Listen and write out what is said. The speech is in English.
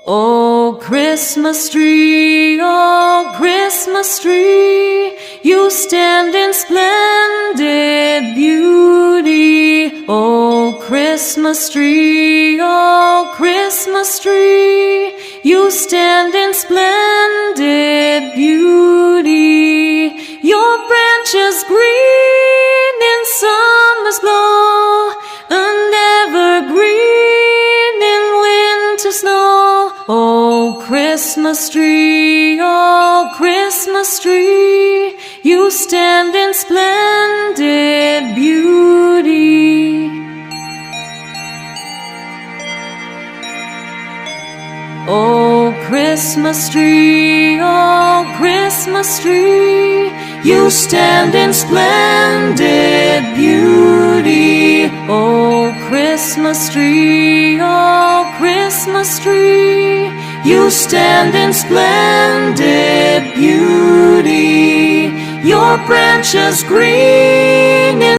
Oh, Christmas tree, you stand in splendid beauty. Oh, Christmas tree, you stand in splendid beauty. Your branches green in summer's glow, and evergreen in winter snow. Oh, Christmas tree, you stand in splendid beauty. Oh, Christmas tree, you stand in splendid beauty. Oh, Christmas tree, you stand in splendid beauty. Your branches green in